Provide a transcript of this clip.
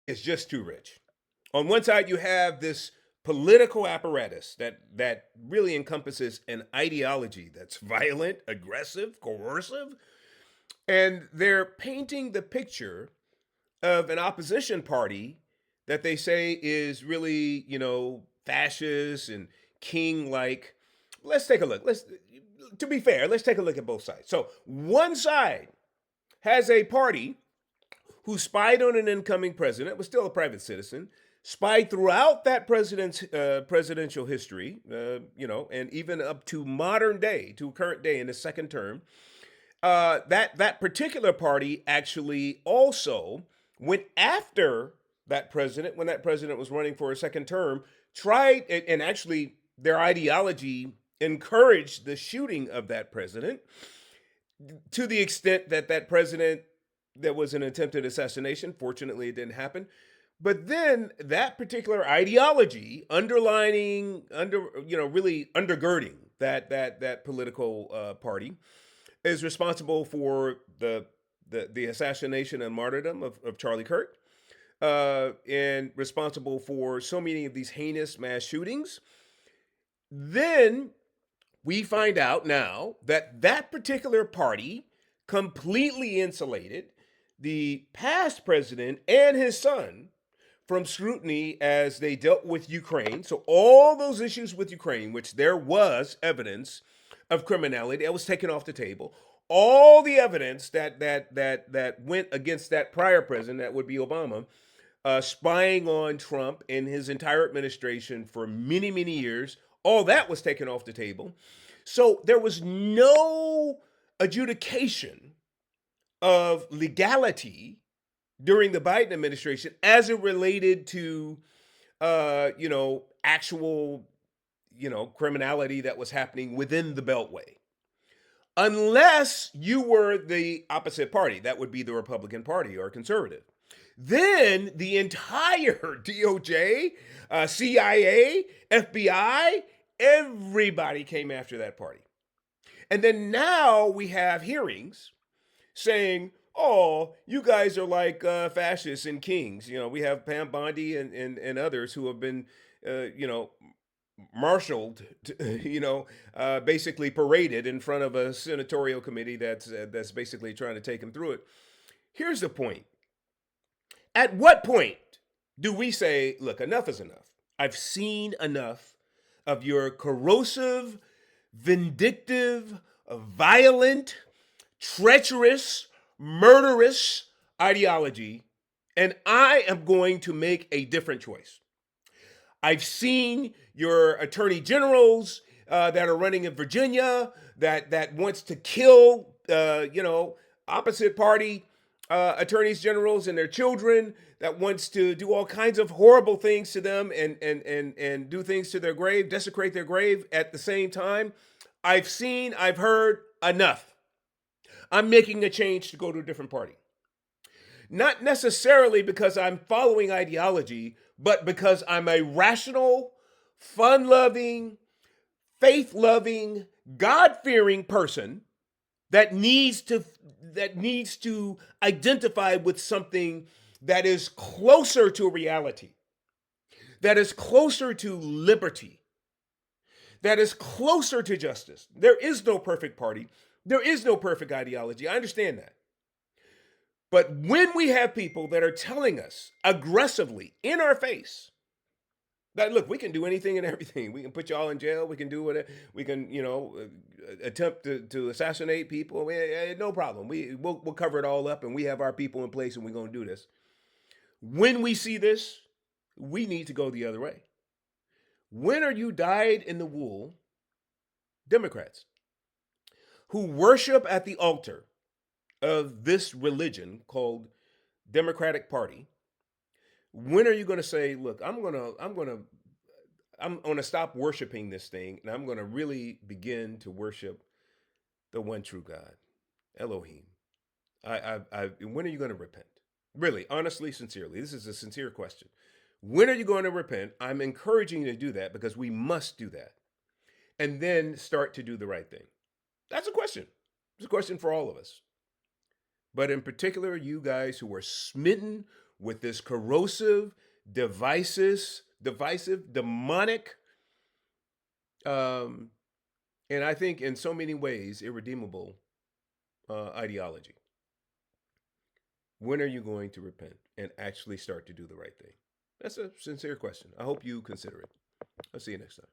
is just too rich. On one side, you have this political apparatus that really encompasses an ideology that's violent, aggressive, coercive, and they're painting the picture of an opposition party that they say is really, fascist and king like. Let's take a look. To be fair, let's take a look at both sides. So, one side has a party who spied on an incoming president, was still a private citizen, spied throughout that president's presidential history, and even up to modern day, to current day in his second term. That particular party actually also went after that president when that president was running for a second term, tried and actually their ideology encouraged the shooting of that president to the extent that that president there was an attempted assassination. Fortunately, it didn't happen. But then that particular ideology really undergirding that political party is responsible for the assassination and martyrdom of Charlie Kirk, and responsible for so many of these heinous mass shootings. Then we find out now that that particular party completely insulated the past president and his son from scrutiny as they dealt with Ukraine. So all those issues with Ukraine, which there was evidence of criminality, that was taken off the table. All the evidence that went against that prior president, that would be Obama, spying on Trump and his entire administration for many, many years, all that was taken off the table. So there was no adjudication of legality during the Biden administration as it related to, actual, criminality that was happening within the Beltway. Unless you were the opposite party, that would be the Republican Party or conservative. Then the entire DOJ, CIA, FBI, everybody came after that party. And then now we have hearings saying, oh, you guys are like fascists and kings. We have Pam Bondi and others who have been, marshaled, basically paraded in front of a senatorial committee that's basically trying to take them through it. Here's the point. At what point do we say, look, enough is enough? I've seen enough of your corrosive, vindictive, violent, treacherous, murderous ideology, and I am going to make a different choice. I've seen your attorney generals that are running in Virginia that wants to kill, opposite party attorneys generals and their children, that wants to do all kinds of horrible things to them and do things to their grave, desecrate their grave at the same time. I've heard enough. I'm making a change to go to a different party. Not necessarily because I'm following ideology, but because I'm a rational, fun-loving, faith-loving, God-fearing person that needs to identify with something that is closer to reality, that is closer to liberty, that is closer to justice. There is no perfect party. There is no perfect ideology. I understand that. But when we have people that are telling us aggressively in our face that, look, we can do anything and everything. We can put you all in jail. We can do whatever. We can, attempt to assassinate people. No problem. We'll cover it all up, and we have our people in place, and we're going to do this. When we see this, we need to go the other way. When are you dyed in the wool Democrats who worship at the altar of this religion called Democratic Party? When are you going to say, look, I'm going to stop worshiping this thing, and I'm going to really begin to worship the one true God, Elohim? When are you going to repent? Really, honestly, sincerely, this is a sincere question. When are you going to repent? I'm encouraging you to do that because we must do that, and then start to do the right thing. That's a question. It's a question for all of us. But in particular, you guys who are smitten with this corrosive, divisive, demonic, um, and I think in so many ways irredeemable ideology? When are you going to repent and actually start to do the right thing? That's a sincere question. I hope you consider it. I'll see you next time.